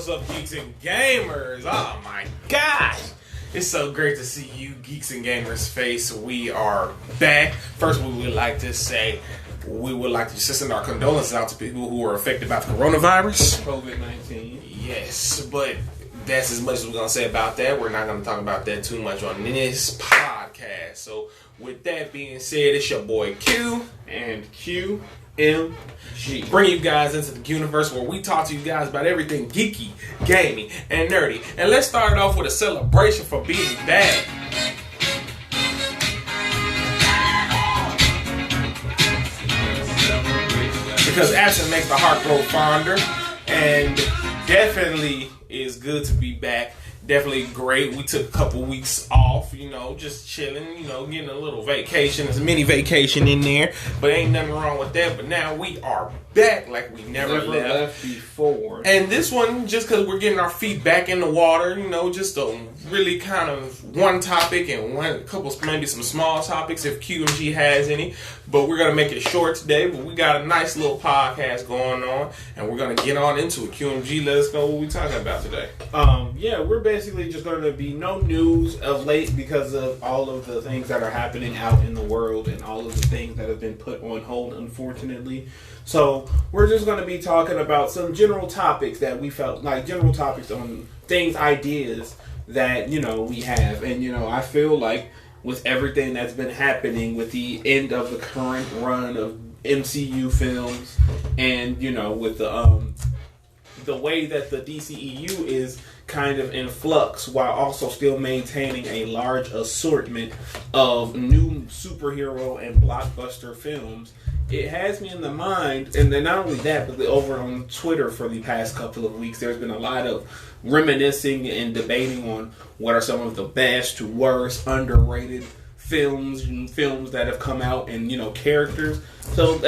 what's up, geeks and gamers? Oh my gosh. It's so great to see you, geeks and gamers, face. We are back. First, we would like to send our condolences out to people who were affected by the coronavirus. COVID-19. Yes, but that's as much as we're going to say about that. We're not going to talk about that too much on this podcast. So, with that being said, it's your boy Q And QMG. bring you guys into the universe where we talk to you guys about everything geeky, gaming, and nerdy. And let's start it off with a celebration for being back. Because absence makes the heart grow fonder, and definitely is good to be back. Definitely great. We took a couple weeks off, just chilling, getting a little vacation. There's a mini vacation in there, but ain't nothing wrong with that. But now we are back like we never left before. And this one, just because we're getting our feet back in the water, just a really kind of one topic and a couple, maybe some small topics if QMG has any. But we're going to make it short today. But we got a nice little podcast going on, and we're going to get on into it. QMG, let us know what we're talking about today. We're basically just going to be no news of late because of all of the things that are happening out in the world and all of the things that have been put on hold, unfortunately. So we're just going to be talking about some general topics that we felt like general topics on things, ideas that, we have. And, I feel like with everything that's been happening with the end of the current run of MCU films and, with the way that the DCEU is kind of in flux while also still maintaining a large assortment of new superhero and blockbuster films, it has me in the mind, and then not only that, but over on Twitter for the past couple of weeks, there's been a lot of reminiscing and debating on what are some of the best to worst, underrated films and films that have come out and, characters. So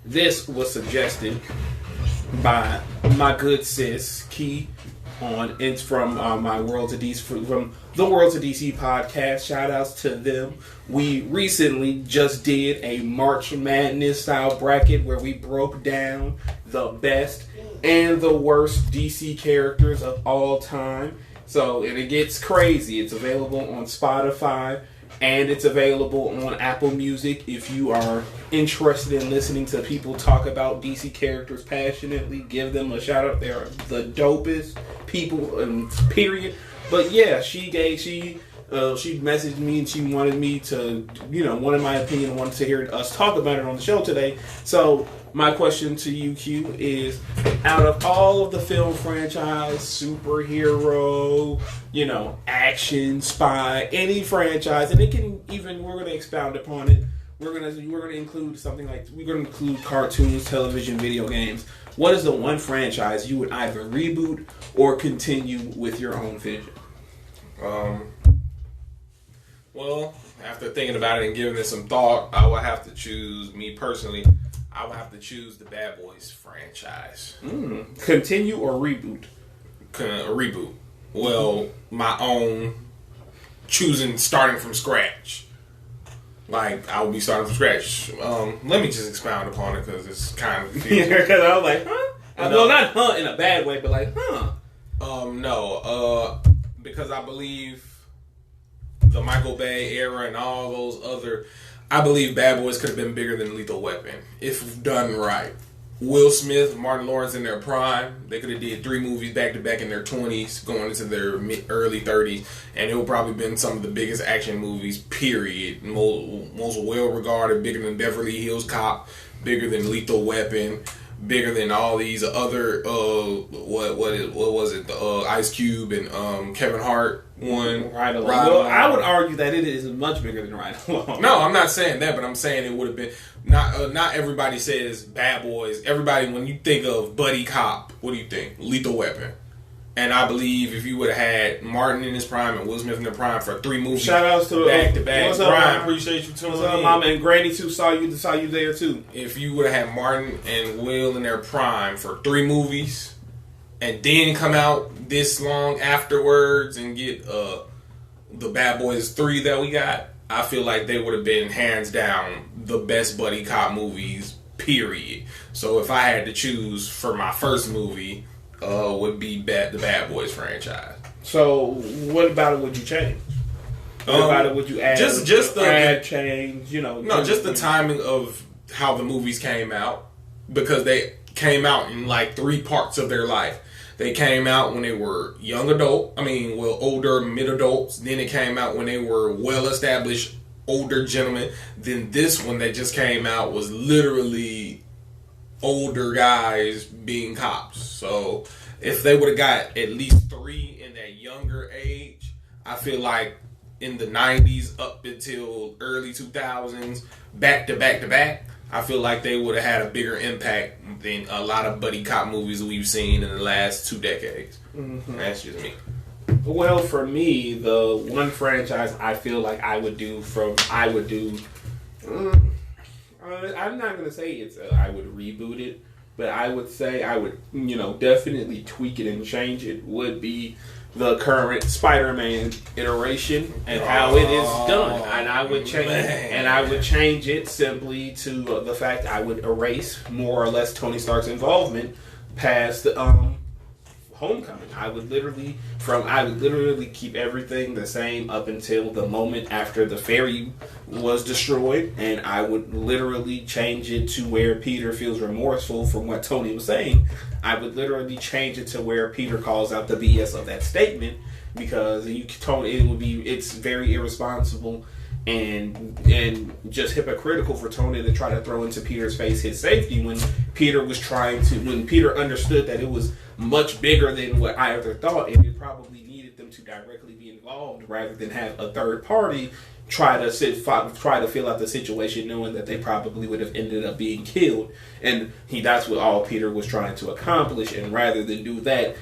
this was suggested by my good sis, Key, it's from my World to DC, from the World to DC podcast. Shout outs to them. We recently just did a March Madness style bracket where we broke down the best and the worst DC characters of all time. So, and it gets crazy. It's available on Spotify and it's available on Apple Music. If you are interested in listening to people talk about DC characters passionately, give them a shout out. They're the dopest people, period. But yeah, she messaged me and she wanted me to, wanted my opinion and wanted to hear us talk about it on the show today. So my question to you, Q, is out of all of the film franchise, superhero, action, spy, any franchise, and it can even, we're going to expound upon it. We're going to include something like, we're going to include cartoons, television, video games. What is the one franchise you would either reboot or continue with your own vision? Well, after thinking about it and giving it some thought, I would have to choose, me personally, I would have to choose the Bad Boys franchise. Continue or reboot? Reboot. Well, my own choosing starting from scratch. Like, I would be starting from scratch. Let me just expound upon it because it's kind of... Because I was like, huh? No, not in a bad way, but like, huh? No. Because I believe the Michael Bay era and all those other... I believe Bad Boys could have been bigger than Lethal Weapon if done right. Will Smith, Martin Lawrence in their prime, they could have did 3 movies back to back in their 20s, going into their early 30s, and it would probably been some of the biggest action movies. Period. Most well regarded, bigger than Beverly Hills Cop, bigger than Lethal Weapon, bigger than all these other what was it? The Ice Cube and Kevin Hart one. Ride Along. Well, I would argue that it is much bigger than Ride Along. No, I'm not saying that, but I'm saying it would have been not everybody says Bad Boys. Everybody, when you think of buddy cop, what do you think? Lethal Weapon. And I believe if you would have had Martin in his prime and Will Smith in their prime for 3 movies, shout outs to back to back. What's up, Brian, Mama? appreciate you tuning in. What's up, Mama? And Granny too. Saw you there too. If you would have had Martin and Will in their prime for 3 movies, and then come out this long afterwards and get the Bad Boys 3 that we got, I feel like they would have been hands down the best buddy cop movies. Period. So if I had to choose for my first movie, would be the Bad Boys franchise. So, what about it would you change? What about it would you add? Just change, just the timing of how the movies came out, because they came out in like 3 parts of their life. They came out when they were older mid adults. Then it came out when they were well established older gentlemen. Then this one that just came out was literally older guys being cops. So if they would have got at least 3 in that younger age, I feel like in the 90s up until early 2000s, back to back, I feel like they would have had a bigger impact than a lot of buddy cop movies we've seen in the last 2 decades. Mm-hmm. That's just me. Well, for me, the one franchise I feel like I would do. I'm not gonna say I would reboot it, but I would say I would, definitely tweak it and change it. Would be the current Spider-Man iteration and how it is done, and I would change it simply to the fact I would erase more or less Tony Stark's involvement past Homecoming. I would literally keep everything the same up until the moment after the ferry was destroyed, and I would literally change it to where Peter feels remorseful from what Tony was saying. I would literally change it to where Peter calls out the BS of that statement, because it's very irresponsible and just hypocritical for Tony to try to throw into Peter's face his safety when Peter understood that it was much bigger than what either thought, and it probably needed them to directly be involved rather than have a third party try to fill out the situation, knowing that they probably would have ended up being killed. And that's what all Peter was trying to accomplish. And rather than do that,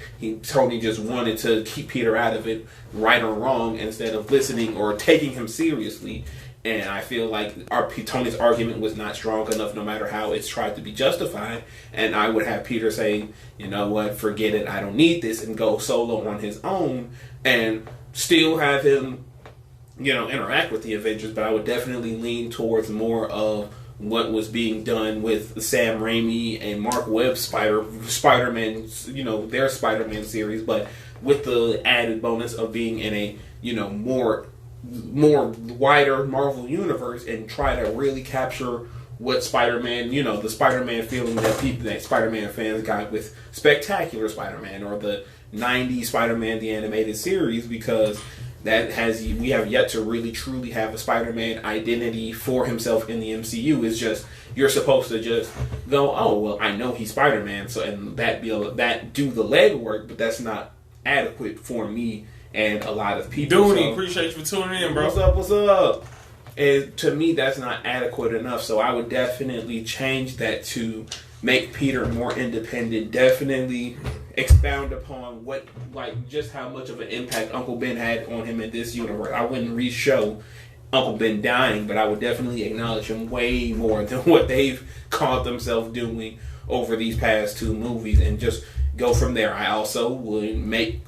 Tony just wanted to keep Peter out of it, right or wrong, instead of listening or taking him seriously. And I feel like Tony's argument was not strong enough, no matter how it's tried to be justified. And I would have Peter say, you know what, forget it, I don't need this, and go solo on his own, and still have him, interact with the Avengers. But I would definitely lean towards more of what was being done with Sam Raimi and Mark Webb's Spider-Man, their Spider-Man series, but with the added bonus of being in a, more wider Marvel universe, and try to really capture what Spider-Man, the Spider-Man feeling that Spider-Man fans got with Spectacular Spider-Man or the 90s Spider-Man the animated series, because we have yet to really truly have a Spider-Man identity for himself in the MCU. It's just, you're supposed to just go, oh well, I know he's Spider-Man, so, and that do the legwork, but that's not adequate for me and a lot of people. Dooney, appreciate you for tuning in, bro. What's up? And to me, that's not adequate enough. So I would definitely change that to make Peter more independent. Definitely expound upon just how much of an impact Uncle Ben had on him in this universe. I wouldn't re-show Uncle Ben dying, but I would definitely acknowledge him way more than what they've caught themselves doing over these past 2 movies, and just go from there. I also would make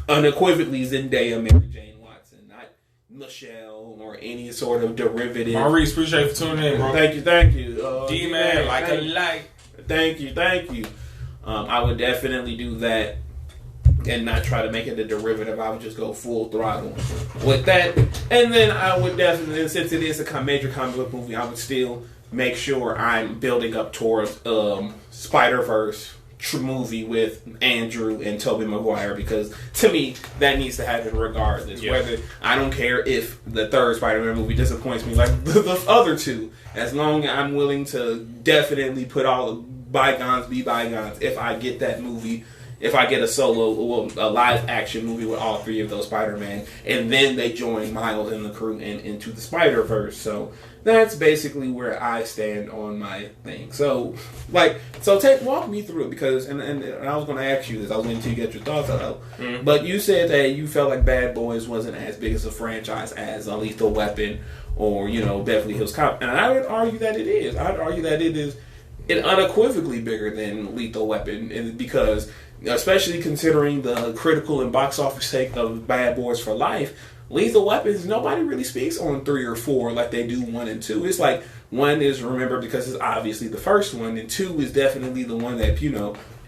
unequivocally Zendaya Mary Jane Watson, not Michelle or any sort of derivative. Maurice, appreciate you for tuning in, bro. Thank you. D-Man, like a light. Thank you. I would definitely do that and not try to make it a derivative. I would just go full throttle with that. And then I would definitely, since it is a major comic book movie, I would still make sure I'm building up towards Spider-Verse movie with Andrew and Tobey Maguire, because to me that needs to happen regardless. Yeah. Whether, I don't care if the third Spider-Man movie disappoints me like the other 2, as long as I'm willing to definitely put all the bygones be bygones. If I get that movie, if I get a live action movie with all 3 of those Spider-Man, and then they join Miles and the crew and into the Spider-Verse. So that's basically where I stand on my thing. So walk me through it, because and I was going to ask you this. I was going to get your thoughts out. Mm-hmm. But you said that you felt like Bad Boys wasn't as big as a franchise as a Lethal Weapon or Beverly Hills Cop, and I would argue that it is. I'd argue that it is unequivocally bigger than Lethal Weapon, and because, especially considering the critical and box office take of Bad Boys for Life, Lethal Weapons, nobody really speaks on 3 or 4 like they do 1 and 2. It's like 1 is remembered because it's obviously the first one, and 2 is definitely the one that,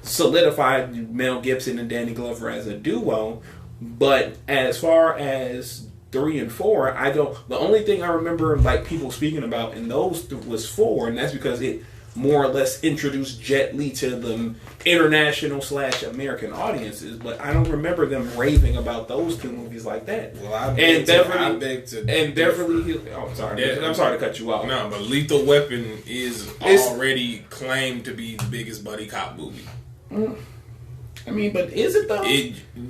solidified Mel Gibson and Danny Glover as a duo. But as far as 3 and 4, I don't. The only thing I remember like people speaking about in those was 4, and that's because it more or less introduced Jet Li to the international / American audiences. But I don't remember them raving about those 2 movies like that. Well, I beg to Beverly Hills. Oh, I'm sorry. Yeah. I'm sorry to cut you off. No, but Lethal Weapon is already claimed to be the biggest buddy cop movie. I mean, but is it though?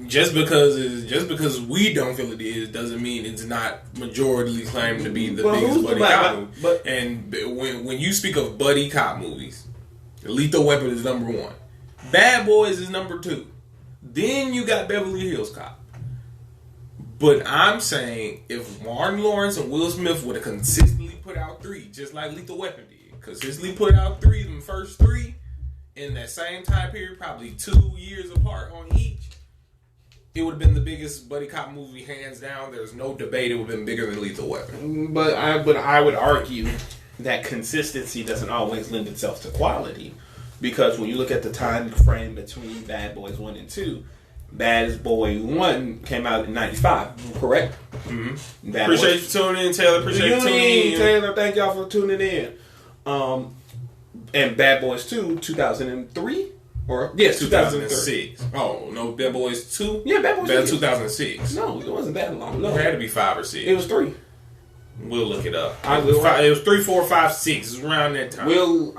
Just because we don't feel it is doesn't mean it's not majority claimed to be the biggest buddy cop movie. And when you speak of buddy cop movies, Lethal Weapon is number 1. Bad Boys is number 2. Then you got Beverly Hills Cop. But I'm saying if Martin Lawrence and Will Smith would have consistently put out 3, just like Lethal Weapon did, consistently put out 3, the first 3. In that same time period, probably 2 years apart on each, it would have been the biggest buddy cop movie hands down. There's no debate; it would have been bigger than Lethal Weapon. But I would argue that consistency doesn't always lend itself to quality, because when you look at the time frame between Bad Boys 1 and 2, Bad Boy 1 came out in '95, correct? Mm-hmm. Appreciate you tuning in, Taylor. Appreciate you tuning in, Taylor. Thank y'all for tuning in. And Bad Boys 2, 2003? Or, yes, 2006. Oh, no, Bad Boys 2? Yeah, Bad Boys 2. 2006. No, it wasn't that long. No. It had to be 5 or 6. It was 3. We'll look it up. It was 3, 4, 5, 6. It was around that time. We'll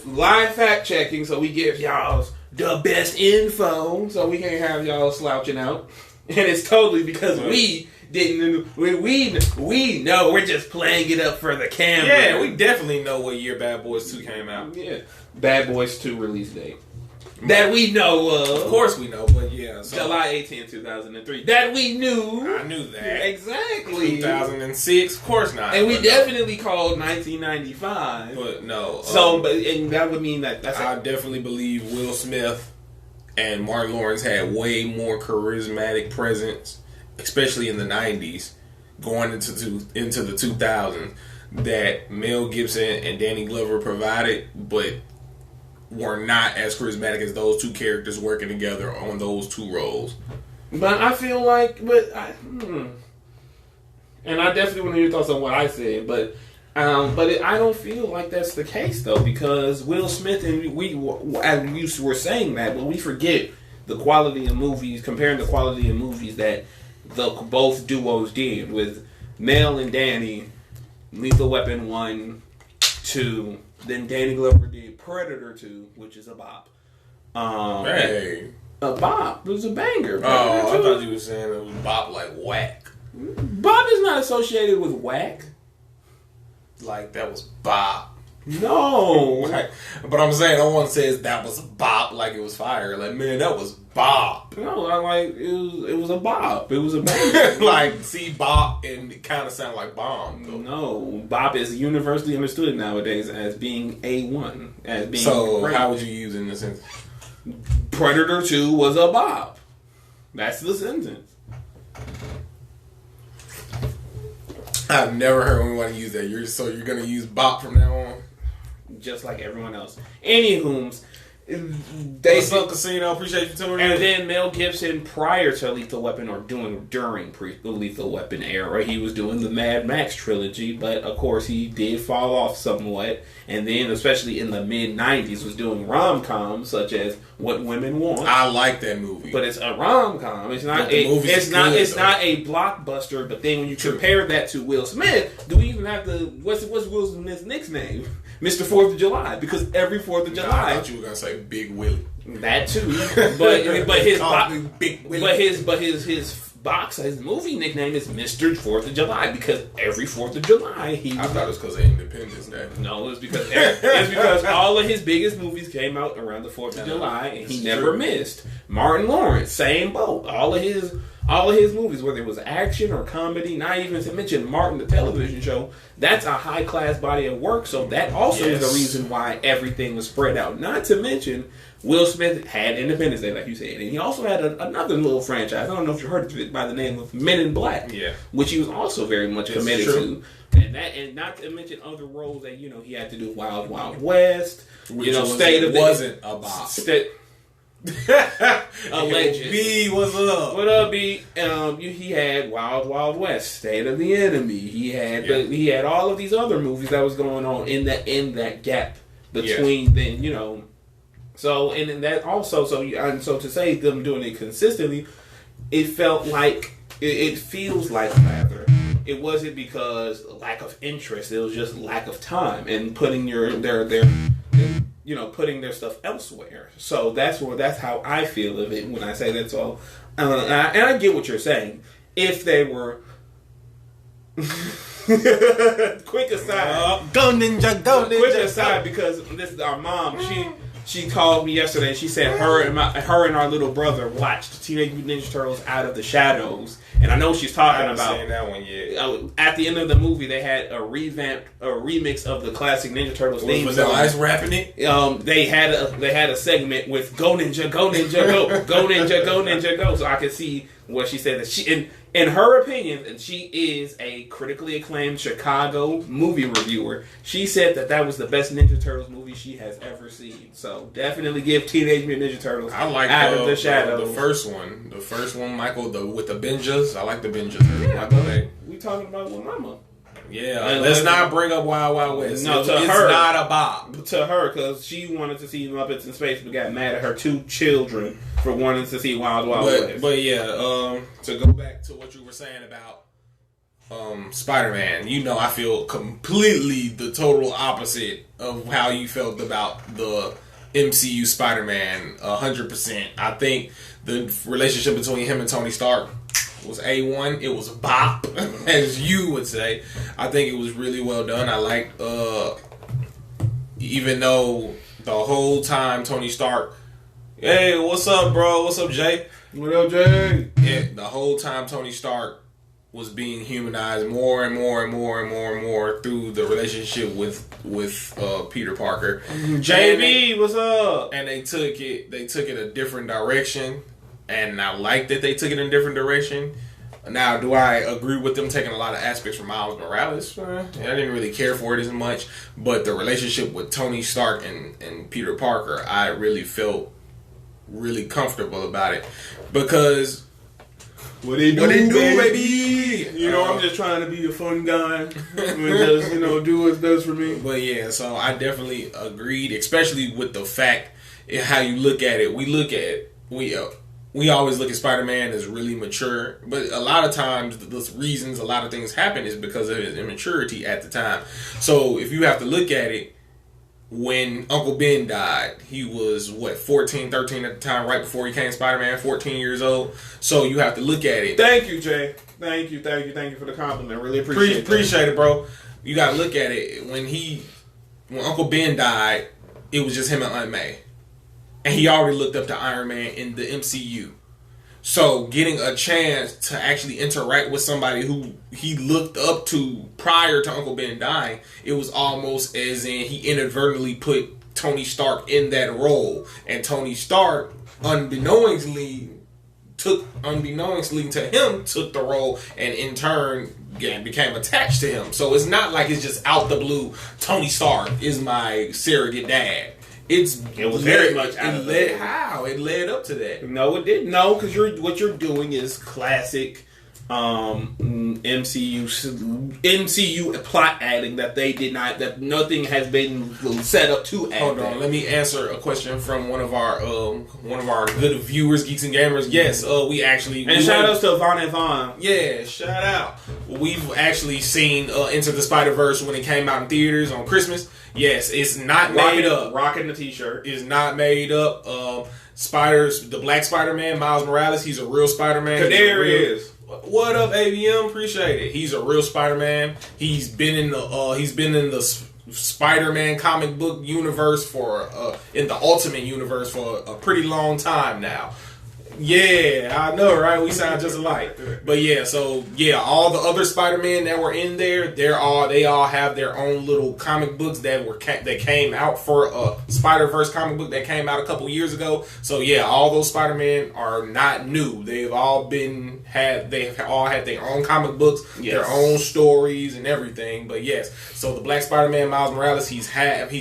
live fact checking so we give y'all the best info so we can't have y'all slouching out. And it's totally because we didn't. We know we're just playing it up for the camera. Yeah, we definitely know what year Bad Boys 2 came out. Yeah, Bad Boys 2 release date that we know of. Of course we know, but yeah, so. July 18, 2003. That we knew. I knew that exactly. 2006, of course not. And we definitely called 1995. But no. And that would mean that I definitely believe Will Smith and Martin Lawrence had way more charismatic presence, especially in the 90s, going into the 2000s, that Mel Gibson and Danny Glover provided, but were not as charismatic as those 2 characters working together on those 2 roles. But I feel like, and I definitely want to hear your thoughts on what I said, but I don't feel like that's the case though, because Will Smith and we were saying that, but we forget the quality of movies, comparing the quality of movies that both duos did with Mel and Danny, Lethal Weapon 1, 2, then Danny Glover did Predator 2, which is a bop. Hey. A bop. It was a banger. Oh, I thought you were saying it was bop like whack. Bop is not associated with whack. Like that was bop. No. But I'm saying no one says that was a bop like it was fire. Like, man, that was bop. No, like it was a bop. It was a banger. Like, see bop and it kind of sound like bomb. Though. No, bop is universally understood nowadays as being A1. As being so how would you use it in this sentence? Predator 2 was a bop. That's the sentence. I've never heard anyone use that. You're gonna use bop from now on, just like everyone else. Anywho's, what's up, Casino? Appreciate you tuning in. And then Mel Gibson, prior to Lethal Weapon, or during the Lethal Weapon era, he was doing the Mad Max trilogy, but of course he did fall off somewhat. And then, especially in the mid '90s, was doing rom-coms such as What Women Want. I like that movie, but it's a rom-com. It's not not a blockbuster. But then when you compare that to Will Smith, do we even have what's Will Smith's nickname? Mr. 4th of July, because every 4th of July. I thought you were gonna say Big Willie. That too, his movie nickname is Mr. 4th of July, because every 4th of July I thought it was because of Independence Day. No, it's because all of his biggest movies came out around the 4th of July, and he never missed. Martin Lawrence, same boat. All of his movies, whether it was action or comedy, not even to mention Martin the television show, that's a high class body of work. So that also is the reason why everything was spread out. Not to mention Will Smith had Independence Day, like you said, and he also had another little franchise. I don't know if you heard of it by the name of Men in Black, which he was also very much committed to. And not to mention other roles that he had to do. Wild Wild West, which wasn't a bop. Alleged. B, what's up? What up, B? He had Wild Wild West, State of the Enemy. He had all of these other movies that was going on in that gap between then, you know. So and that also so to say them doing it consistently, it felt like it feels like rather. It wasn't because lack of interest. It was just lack of time and putting putting their stuff elsewhere. So that's how I feel of it when I say that's all. And I get what you're saying. If they were quick aside, go ninja, go ninja. Quick aside, because this is our mom. She called me yesterday and she said her and our little brother watched Teenage Mutant Ninja Turtles Out of the Shadows. And I know what she's talking about. I haven't seen that one yet. At the end of the movie, they had a remix of the classic Ninja Turtles theme Was song. Vanilla Ice rapping it? They had a segment with "Go Ninja, Go Ninja, Go, Go Ninja, Go Ninja, Go." So I could see what she said. That she, in her opinion, and she is a critically acclaimed Chicago movie reviewer. She said that was the best Ninja Turtles movie she has ever seen. So definitely give Teenage Mutant Ninja Turtles I like Out of the Shadows. The first one, Michael, with the Benjas. I like the Benjas. Yeah, we talking about with Mama. Yeah, let's not bring up Wild Wild West. No, it's her, not a bop. To her, because she wanted to see Muppets in Space, but got mad at her two children for wanting to see Wild Wild West. But yeah, to go back to what you were saying about Spider-Man, I feel completely the total opposite of how you felt about the MCU Spider-Man. 100%. I think the relationship between him and Tony Stark was A1. It was a bop, as you would say. I think it was really well done. I liked, even though the whole time Tony Stark, hey, what's up, bro? What's up, Jay? What up, Jay? Yeah, the whole time Tony Stark was being humanized more and more and more and more and more through the relationship with Peter Parker. JB, what's up? And they took it a different direction. And I like that they took it in a different direction. Now, do I agree with them taking a lot of aspects from Miles Morales? I didn't really care for it as much. But the relationship with Tony Stark and Peter Parker, I really felt really comfortable about it. Because what they do, baby? I'm just trying to be a fun guy. And just, do what's best for me. But yeah, so I definitely agreed, especially with the fact how you look at it. We always look at Spider-Man as really mature, but a lot of times the reasons a lot of things happen is because of his immaturity at the time. So if you have to look at it, when Uncle Ben died, he was 14, 13 at the time, right before he became Spider-Man, 14 years old. So you have to look at it. Thank you, Jay. Thank you for the compliment. Really appreciate it, bro. You got to look at it. When Uncle Ben died, it was just him and Aunt May. And he already looked up to Iron Man in the MCU. So getting a chance to actually interact with somebody who he looked up to prior to Uncle Ben dying, it was almost as in he inadvertently put Tony Stark in that role. And Tony Stark, unbeknownstly to him, took the role and in turn became attached to him. So it's not like it's just out the blue, Tony Stark is my surrogate dad. It was very much out of the how it led up to that. No, it didn't. No, because what you're doing is classic MCU plot adding that nothing has been set up to add. Hold on, let me answer a question from one of our good viewers, Geeks and Gamers. Yes, shout outs to Von and Von. Yeah, shout out. We've actually seen Into the Spider-Verse when it came out in theaters on Christmas. Yes, it's not made up. Rocking the t-shirt. It's not made up. The Black Spider-Man, Miles Morales, he's a real Spider-Man. There he is. What up, ABM? Appreciate it. He's a real Spider-Man. He's been in the Spider-Man comic book universe in the Ultimate Universe for a pretty long time now. Yeah, I know, right? We sound just alike. But yeah, so yeah, all the other Spider-Man that were in there, they all have their own little comic books that came out for a Spider-Verse comic book that came out a couple years ago. So yeah, all those Spider-Man are not new. They've all had their own comic books, their own stories and everything. But yes, so the Black Spider-Man, Miles Morales, he's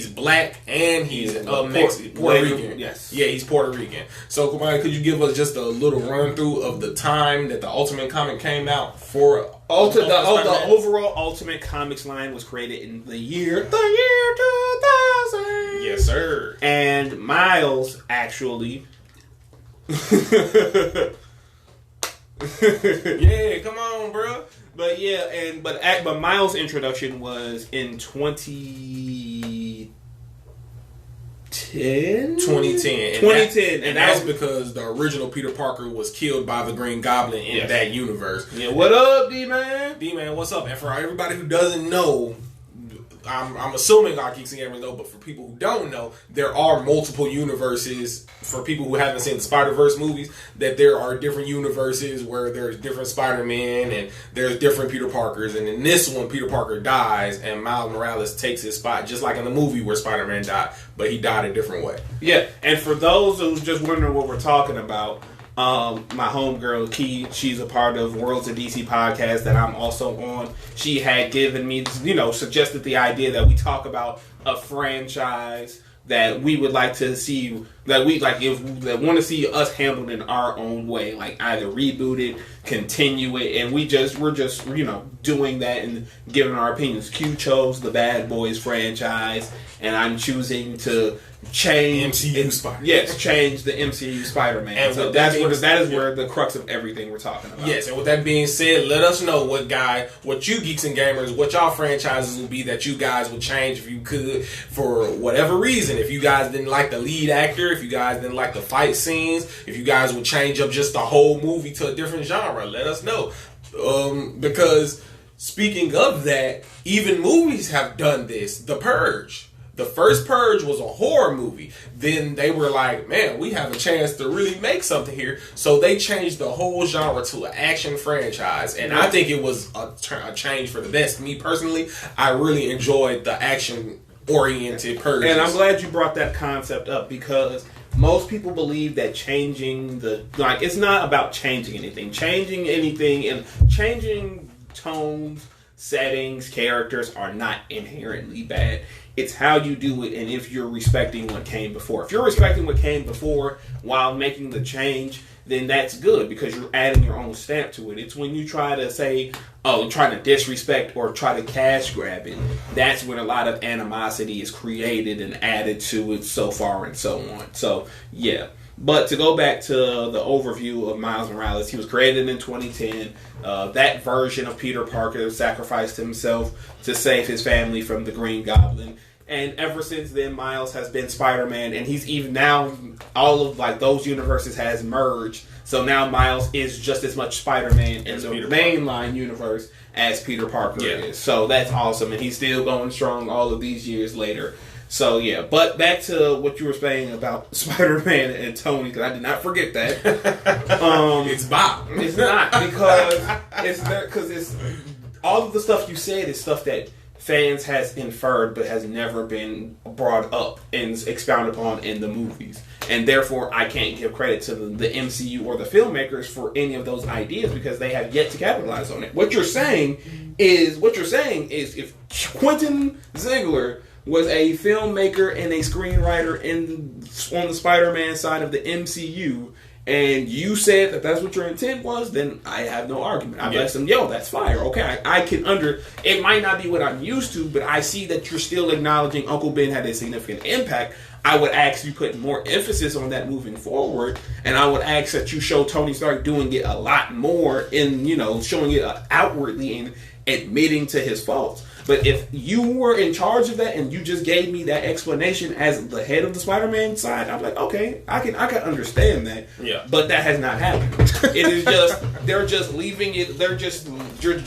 black and he's Puerto Rican. Yes. Yeah, he's Puerto Rican. So Kumai, could you give us just a little run through of the time that the Ultimate comic came out for? The overall Ultimate Comics line was created in the year 2000. Yes, sir. And Miles actually. Yeah, come on, bro. But yeah, but Miles' introduction was in 2010. 2010. And that's because the original Peter Parker was killed by the Green Goblin in that universe. Yeah, what up, D-Man? D-Man, what's up? And for everybody who doesn't know, I'm assuming our Geeks and Gamers know, but for people who don't know, there are multiple universes. For people who haven't seen the Spider-Verse movies, that there are different universes where there's different Spider-Man and there's different Peter Parkers. And in this one, Peter Parker dies and Miles Morales takes his spot, just like in the movie where Spider-Man died, but he died a different way. Yeah, and for those who's just wondering what we're talking about, my homegirl Key, she's a part of Worlds of DC podcast that I'm also on. She had given me, suggested the idea that we talk about a franchise that we would like to see, that want to see us handled in our own way, like either reboot it, continue it, and we're just doing that and giving our opinions. Q chose the Bad Boys franchise, and I'm choosing to change MCU Spider-Man. Yes, change the MCU Spider-Man. And so that is where the crux of everything we're talking about. Yes, and with that being said, let us know what you Geeks and Gamers, what y'all franchises would be that you guys would change if you could, for whatever reason. If you guys didn't like the lead actor, if you guys didn't like the fight scenes, if you guys would change up just the whole movie to a different genre, let us know. Because speaking of that, even movies have done this. The Purge. The first Purge was a horror movie. Then they were like, man, we have a chance to really make something here. So they changed the whole genre to an action franchise. And I think it was a change for the best. Me personally, I really enjoyed the action-oriented Purge. And I'm glad you brought that concept up, because most people believe that it's not about changing anything. Changing anything and changing tones, settings, characters are not inherently bad. It's how you do it, and if you're respecting what came before. If you're respecting what came before while making the change, then that's good, because you're adding your own stamp to it. It's when you try to say, trying to disrespect or try to cash grab it, that's when a lot of animosity is created and added to it so far and so on. So, yeah. But to go back to the overview of Miles Morales, he was created in 2010. That version of Peter Parker sacrificed himself to save his family from the Green Goblin. And ever since then, Miles has been Spider-Man, and he's even now, all of those universes has merged. So now Miles is just as much Spider-Man in the mainline universe as Peter Parker is. So that's awesome, and he's still going strong all of these years later. So yeah, but back to what you were saying about Spider-Man and Tony, because I did not forget that. It's Bob. It's not, because it's all of the stuff you said is stuff that fans has inferred but has never been brought up and expounded upon in the movies, and therefore I can't give credit to the MCU or the filmmakers for any of those ideas, because they have yet to capitalize on it. What you're saying is if Quentin Ziegler was a filmmaker and a screenwriter on the Spider-Man side of the MCU, and you said that that's what your intent was, then I have no argument. I asked him, that's fire. Okay, I can it might not be what I'm used to, but I see that you're still acknowledging Uncle Ben had a significant impact. I would ask you put more emphasis on that moving forward, and I would ask that you show Tony Stark doing it a lot more in, showing it outwardly and admitting to his faults. But if you were in charge of that and you just gave me that explanation as the head of the Spider-Man side, I'm like, okay, I can understand that. Yeah. But that has not happened. It is just they're just leaving it. They're just leaving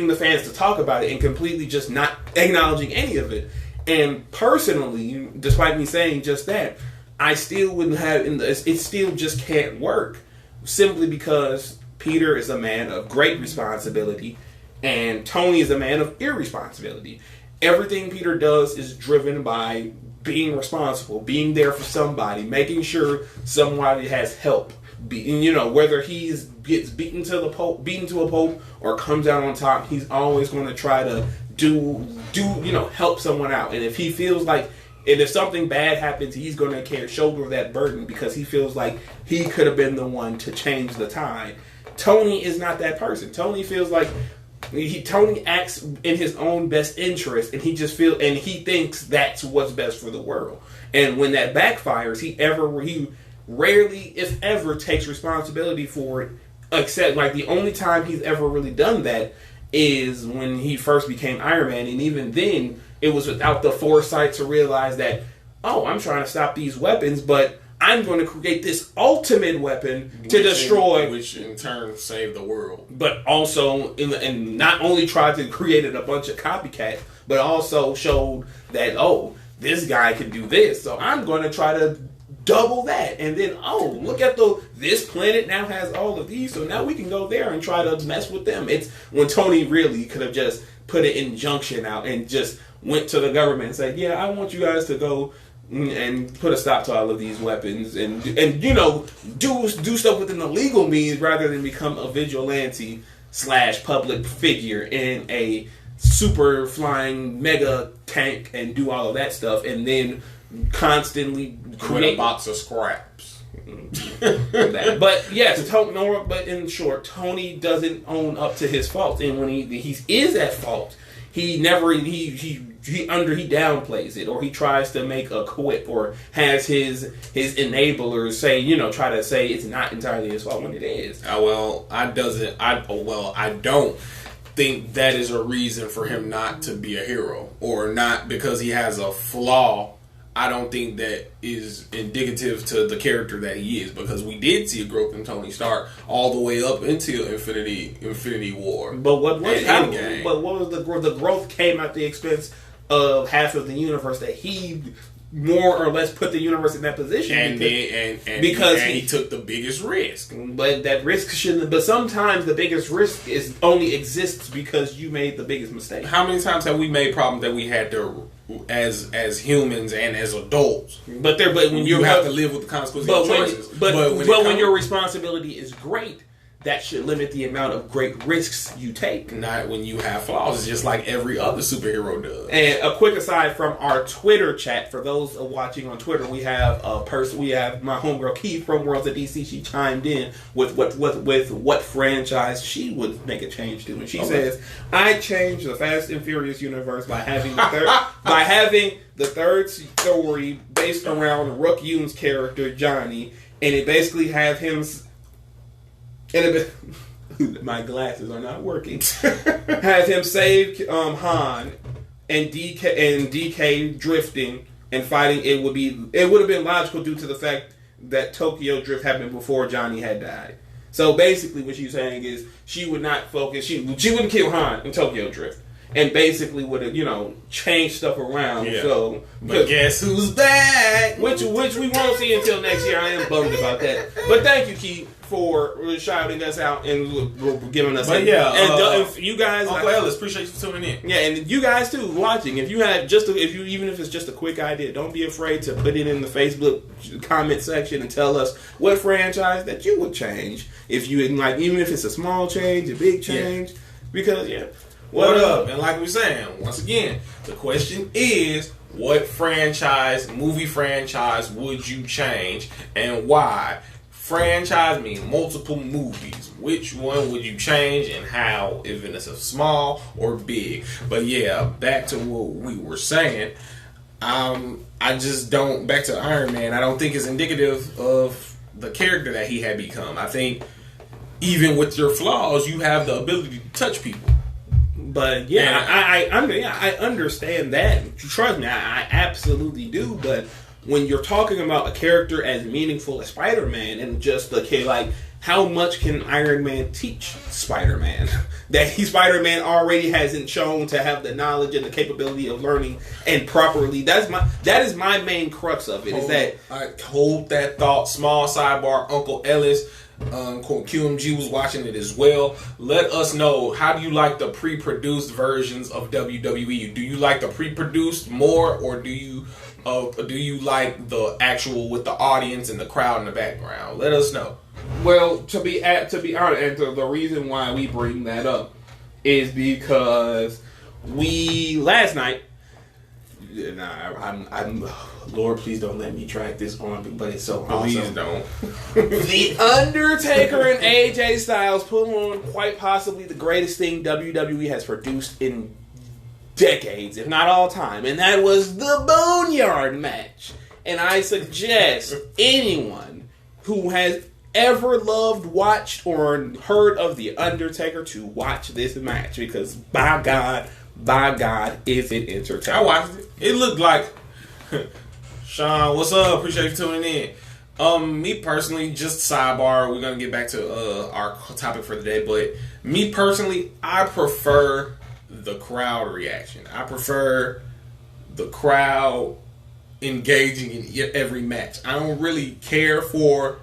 the fans to talk about it and completely just not acknowledging any of it. And personally, despite me saying just that, I still wouldn't have. It still just can't work, simply because Peter is a man of great responsibility, and Tony is a man of irresponsibility. Everything Peter does is driven by being responsible, being there for somebody, making sure somebody has help. Whether he gets beaten to a pulp or comes out on top, he's always going to try to help someone out. And if he feels like, and if something bad happens, he's going to shoulder that burden because he feels like he could have been the one to change the tide. Tony is not that person. Tony feels like Tony acts in his own best interest, and he thinks that's what's best for the world. And when that backfires, he rarely, if ever, takes responsibility for it. Except, like, the only time he's ever really done that is when he first became Iron Man, and even then, it was without the foresight to realize that, I'm trying to stop these weapons, but I'm going to create this ultimate weapon to destroy, which in turn saved the world. But also, and not only tried to create a bunch of copycats, but also showed that this guy can do this, so I'm going to try to double that. And then look at this planet now has all of these, so now we can go there and try to mess with them. It's when Tony really could have just put an injunction out and just went to the government and said, I want you guys to go and put a stop to all of these weapons and do stuff within the legal means rather than become a vigilante / public figure in a super flying mega tank and do all of that stuff and then constantly create a box of scraps. But yes, but in short, Tony doesn't own up to his faults, and when he is at fault, he downplays it, or he tries to make a quip, or has his enablers try to say it's not entirely his fault when it is. I don't think that is a reason for him not to be a hero, or not because he has a flaw. I don't think that is indicative to the character that he is, because we did see a growth in Tony Stark all the way up into Infinity War. But what was the growth? The growth came at the expense of half of the universe that he more or less put the universe in that position, because he took the biggest risk. But that risk shouldn't. But sometimes the biggest risk only exists because you made the biggest mistake. How many times have we made problems that we had to, as humans and as adults? But when you have to live with the consequences of your choices. But when your responsibility is great, that should limit the amount of great risks you take. Not when you have flaws. It's just like every other superhero does. And a quick aside from our Twitter chat, for those watching on Twitter, we have we have my homegirl Keith from Worlds of DC. She chimed in with what franchise she would make a change to, and she says, "I changed the Fast and Furious universe by having the third story based around Rook Yoon's character Johnny, and it basically have him." My glasses are not working. Have him save Han and DK drifting and fighting. It would have been logical due to the fact that Tokyo Drift happened before Johnny had died. So basically, what she's saying is she would not focus. She wouldn't kill Han in Tokyo Drift, and basically would have changed stuff around. Yeah. So, but guess who's back? Which we won't see until next year. I am bummed about that. But thank you, Keith, for shouting us out and giving us. But if you guys, Uncle Ellis, appreciate you tuning in. Yeah, and you guys too watching. If you have even if it's just a quick idea, don't be afraid to put it in the Facebook comment section and tell us what franchise that you would change if you like, even if it's a small change, a big change. Yeah. Because what up? And like we're saying, once again, the question is, what movie franchise would you change and why? Franchise means multiple movies. Which one would you change and how, if it's a small or big? But back to what we were saying. I just don't, back to Iron Man, I don't think it's indicative of the character that he had become. I think even with your flaws, you have the ability to touch people. But I understand that. Trust me, I absolutely do. But when you're talking about a character as meaningful as Spider-Man, and just like how much can Iron Man teach Spider-Man that Spider-Man already hasn't shown to have the knowledge and the capability of learning and properly. That is my main crux of it. I hold that thought. Small sidebar. Uncle Ellis, QMG was watching it as well. Let us know, how do you like the pre-produced versions of WWE? Do you like the pre-produced more, or do you like the actual with the audience and the crowd in the background? Let us know. Well, to be honest, and the reason why we bring that up is because last night. I'm Lord, please don't let me track this on, but it's so awesome. Please don't. The Undertaker and AJ Styles put on quite possibly the greatest thing WWE has produced in decades, if not all time, and that was the Boneyard match. And I suggest anyone who has ever loved, watched, or heard of The Undertaker to watch this match, because by God, is it entertaining. I watched it. It looked like Sean, what's up? Appreciate you tuning in. Me personally, just sidebar, we're gonna get back to our topic for the day, but me personally, I prefer the crowd reaction. I prefer the crowd engaging in every match. I don't really care for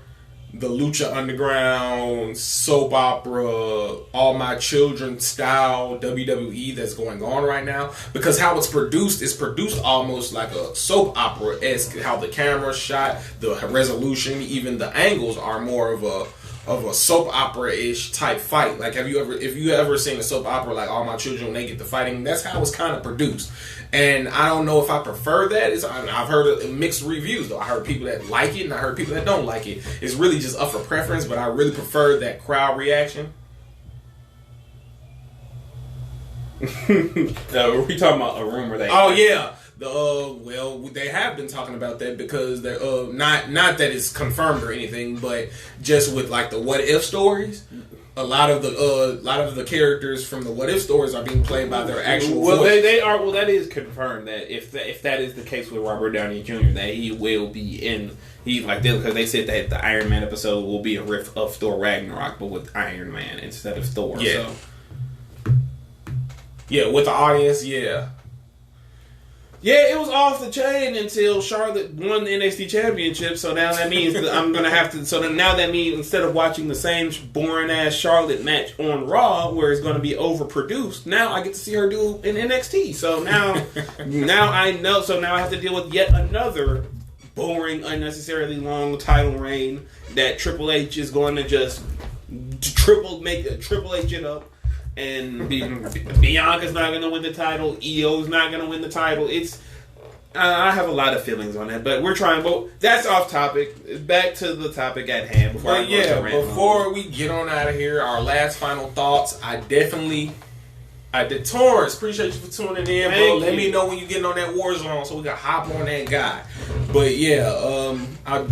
the Lucha Underground, soap opera, All My Children style WWE that's going on right now, because how it's produced is produced almost like a soap opera-esque. How the camera's shot, the resolution, even the angles are more of a soap opera-ish type fight. Like, if you ever seen a soap opera like All My Children, when they get to fighting, that's how it's kind of produced. And I don't know if I prefer that. I've heard mixed reviews, though. I heard people that like it, and I heard people that don't like it. It's really just up for preference, but I really prefer that crowd reaction. We talking about a rumor that... Oh, yeah. Well, they have been talking about that, because they're not that it's confirmed or anything, but just with like the what if stories, a lot of the characters from the what if stories are being played by their actual voice. They are. Well, that is confirmed that if that is the case with Robert Downey Jr., that he will be in. He's like this, because they said that the Iron Man episode will be a riff of Thor Ragnarok, but with Iron Man instead of Thor. Yeah. So. Yeah, with the audience. Yeah. Yeah, it was off the chain until Charlotte won the NXT Championship. So now that means that I'm gonna have to. So now that means instead of watching the same boring ass Charlotte match on Raw, where it's gonna be overproduced, now I get to see her do in NXT. So now I know. So now I have to deal with yet another boring, unnecessarily long title reign that Triple H is going to just Triple H it up. And Bianca's not going to win the title. Io's not going to win the title. I have a lot of feelings on that, but we're trying. But that's off topic. Back to the topic at hand. Before we get on out of here, our last final thoughts. I did. Torrance, appreciate you for tuning in, bro. Let me know when you're getting on that war zone so we can hop on that guy. But yeah, I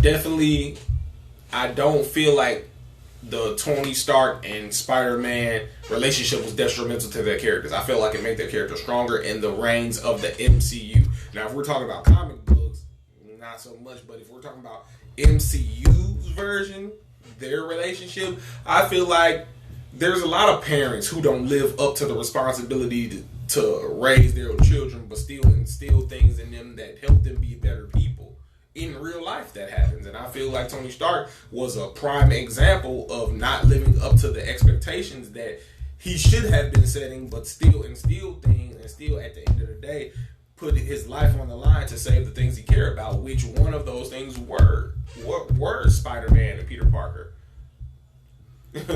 don't feel like the Tony Stark and Spider-Man relationship was detrimental to their characters. I feel like it made their characters stronger in the reigns of the MCU. Now, if we're talking about comic books, not so much, but if we're talking about MCU's version, their relationship, I feel like there's a lot of parents who don't live up to the responsibility to raise their children, but still instill things in them that help them be better people. In real life, that happens, and I feel like Tony Stark was a prime example of not living up to the expectations that he should have been setting, but still instilled things, and still at the end of the day put his life on the line to save the things he cared about. Which one of those things were Spider-Man and Peter Parker?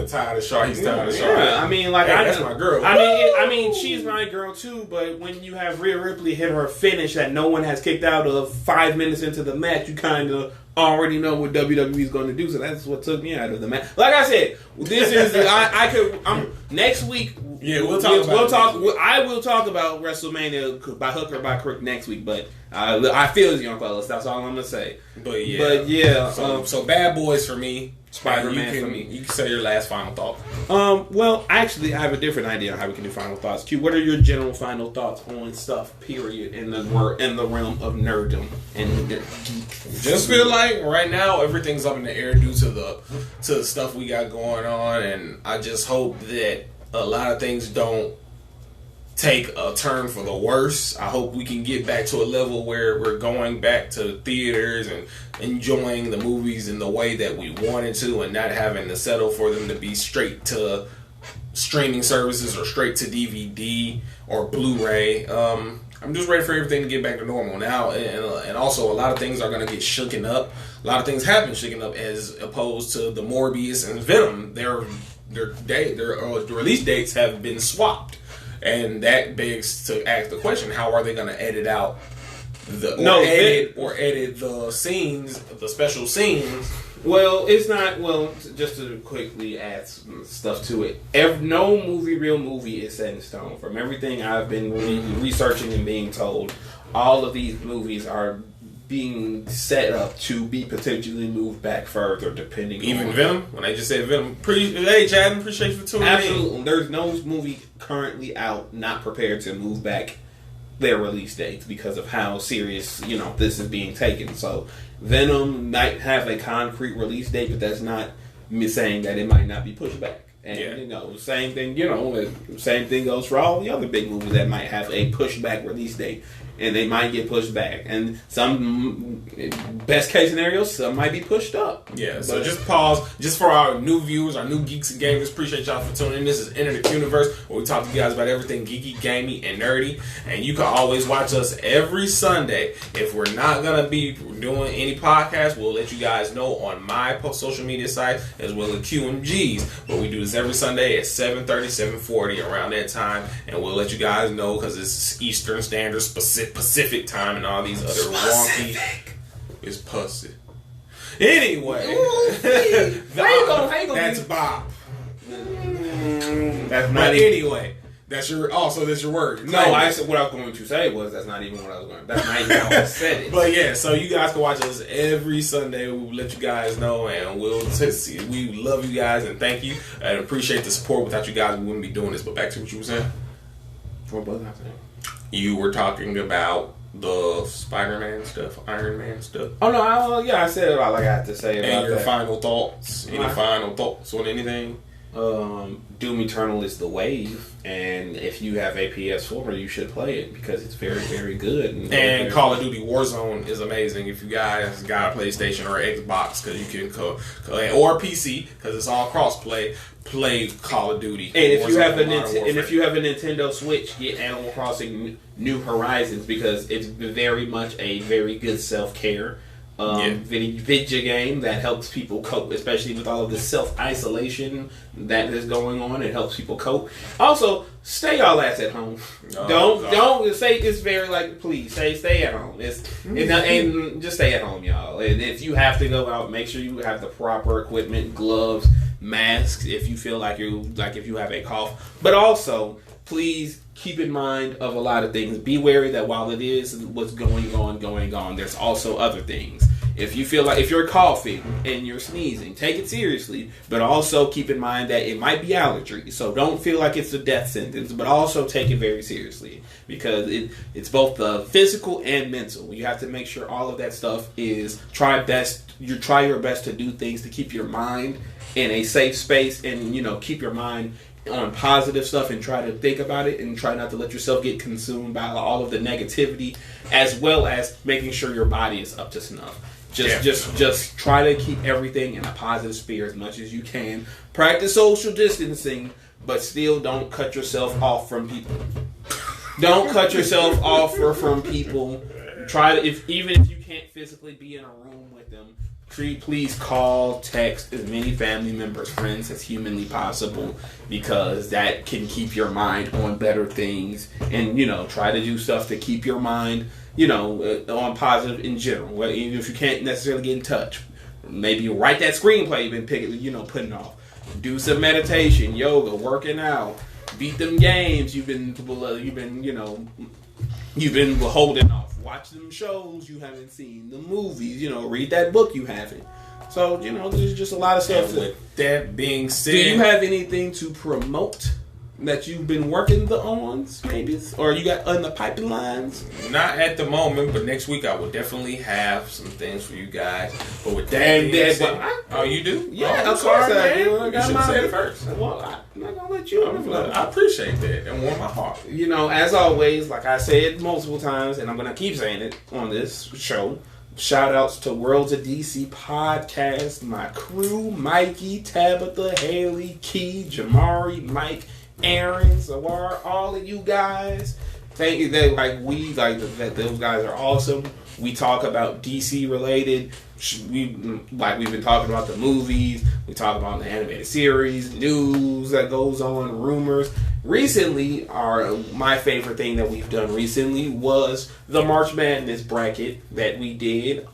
Tired of Shaw. He's tired of Shaw. Yeah, I mean, like, that's my girl. I mean, she's my girl too. But when you have Rhea Ripley hit her finish that no one has kicked out of 5 minutes into the match, you kind of already know what WWE is going to do. So that's what took me out of the match. Like I said, this is next week. Yeah, we'll talk about we'll it talk. next week. I will talk about WrestleMania by hook or by crook next week. But I feel young fellas. That's all I'm gonna say. But yeah. So Bad Boys for me. Spider-Man you for me. You can say your last final thought. Well, actually, I have a different idea on how we can do final thoughts. Q, what are your general final thoughts on stuff? Period. In the realm of nerddom and Just feel like right now everything's up in the air due to the stuff we got going on, and I just hope that a lot of things don't take a turn for the worse. I hope we can get back to a level where we're going back to theaters and enjoying the movies in the way that we wanted to, and not having to settle for them to be straight to streaming services or straight to DVD or Blu-ray. I'm just ready for everything to get back to normal now, and also a lot of things are going to get shaken up. A lot of things have been shaken up as opposed to the Morbius and Venom. Their release dates have been swapped. And that begs to ask the question: how are they going to edit out edit the scenes, the special scenes? Well, it's not. Well, just to quickly add some stuff to it. No real movie is set in stone. From everything I've been researching and being told, all of these movies are being set up to be potentially moved back further, depending Even on Venom. When I just said Venom, hey Chad, appreciate you for tuning in. Absolutely, there's no movie currently out not prepared to move back their release dates because of how serious this is being taken. So Venom might have a concrete release date, but that's not me saying that it might not be pushed back. And same thing. Same thing goes for all the other big movies that might have a pushback release date, and they might get pushed back. And some best case scenarios, some might be pushed up. Yeah. So just pause. Just for our new viewers, our new geeks and gamers, appreciate y'all for tuning in. This is Enter the Universe, where we talk to you guys about everything geeky, gamey, and nerdy. And you can always watch us every Sunday. If we're not gonna be doing any podcasts, we'll let you guys know on my social media site as well as QMG's. But we do this every Sunday at 7:30, 7:40 around that time, and we'll let you guys know because it's Eastern Standard Pacific time and all these other wonky. It's pussy. Anyway, that's Bob. That's not. But anyway, that's your. Also, that's your word. No, I said what I was going to say was that's not even what I was going. That's not even how I said it. But yeah, so you guys can watch us every Sunday. We'll let you guys know, and we love you guys and thank you and appreciate the support. Without you guys, we wouldn't be doing this. But back to what you were saying. What was I saying? You were talking about the Spider-Man stuff, Iron Man stuff. Oh no! I said all I got to say about and your that. final thoughts. Any final thoughts on anything? Doom Eternal is the wave, and if you have a PS4, you should play it because it's very, very good. And Call of Duty Warzone is amazing if you guys got a PlayStation or Xbox, because you can or PC, because it's all cross-play. Play Call of Duty. And if you have if you have a Nintendo Switch, get Animal Crossing New Horizons because it's very much a very good self-care video game that helps people cope, especially with all of the self-isolation that is going on. It helps people cope. Also, stay y'all ass at home. Don't say it's very please stay at home. And just stay at home, y'all. And if you have to go out, make sure you have the proper equipment, gloves, masks if you feel like if you have a cough. But also, please keep in mind of a lot of things. Be wary that while it is what's going on, there's also other things. If you feel like if you're coughing and you're sneezing, take it seriously, but also keep in mind that it might be allergy. So don't feel like it's a death sentence, but also take it very seriously because it's both the physical and mental. You have to make sure all of that stuff is try your best to do things to keep your mind in a safe space and keep your mind on positive stuff and try to think about it and try not to let yourself get consumed by all of the negativity, as well as making sure your body is up to snuff. Just try to keep everything in a positive sphere as much as you can. Practice social distancing, but still don't cut yourself off from people. Don't cut yourself off from people. Try to even if you can't physically be in a room with them, please call, text as many family members, friends as humanly possible, because that can keep your mind on better things. And try to do stuff to keep your mind on positive in general. Well, even if you can't necessarily get in touch, maybe write that screenplay you've been putting off. Do some meditation, yoga, working out, beat them games. You've been holding off. Watch them shows you haven't seen. The movies, read that book you haven't. So, there's just a lot of stuff. And with that being said, do you have anything to promote that you've been working on, maybe? Or you got on the pipelines? Not at the moment, but next week I will definitely have some things for you guys. But with that being said, oh, you do? Yeah, of course I do. You should have said it first. Well, I'm not going to let you I appreciate that and warm my heart. As always, like I said multiple times, and I'm going to keep saying it on this show, shout outs to Worlds of DC podcast, my crew, Mikey, Tabitha, Haley, Key, Jamari, Mike, Aaron, Zawar, all of you guys. Thank you. That those guys are awesome. We talk about DC related. We've been talking about the movies. We talk about the animated series, news that goes on, rumors. Recently, my favorite thing that we've done recently was the March Madness bracket that we did.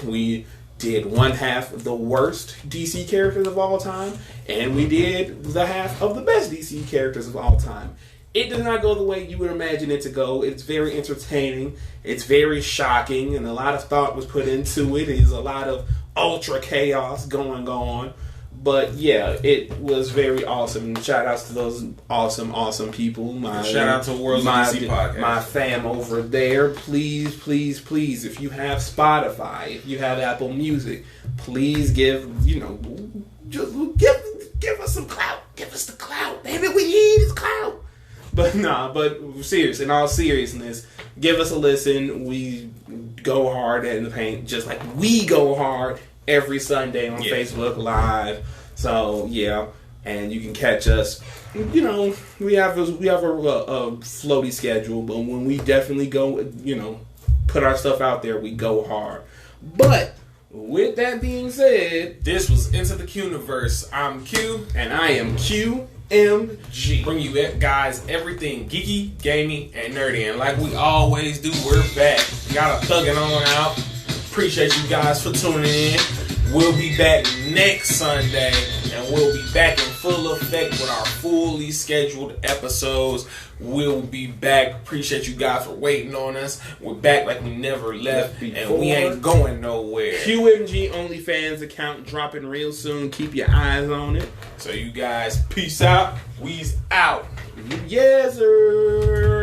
We did one half of the worst DC characters of all time, and we did the half of the best DC characters of all time. It does not go the way you would imagine it to go. It's very entertaining. It's very shocking, and a lot of thought was put into it. There's a lot of ultra chaos going on. But yeah, it was very awesome. Shout outs to those awesome people. Shout out to World DC Podcast. My fam over there. Please, if you have Spotify, if you have Apple Music, please give us some clout. Give us the clout. Baby, we need is clout. But in all seriousness, give us a listen. We go hard in the paint, just like we go hard every Sunday on Facebook Live. So yeah, and you can catch us. We have a floaty schedule, but when we definitely go, put our stuff out there, we go hard. But with that being said, this was Into the Q-Universe. I'm Q, and I am QMG. Bring you guys everything geeky, gaming, and nerdy. And like we always do, we're back. Gotta thug it on out. Appreciate you guys for tuning in. We'll be back next Sunday, and we'll be back in full effect with our fully scheduled episodes. We'll be back. Appreciate you guys for waiting on us. We're back like we never left, and we ain't going nowhere. QMG OnlyFans account dropping real soon. Keep your eyes on it. So you guys, peace out. We's out. Yes, sir.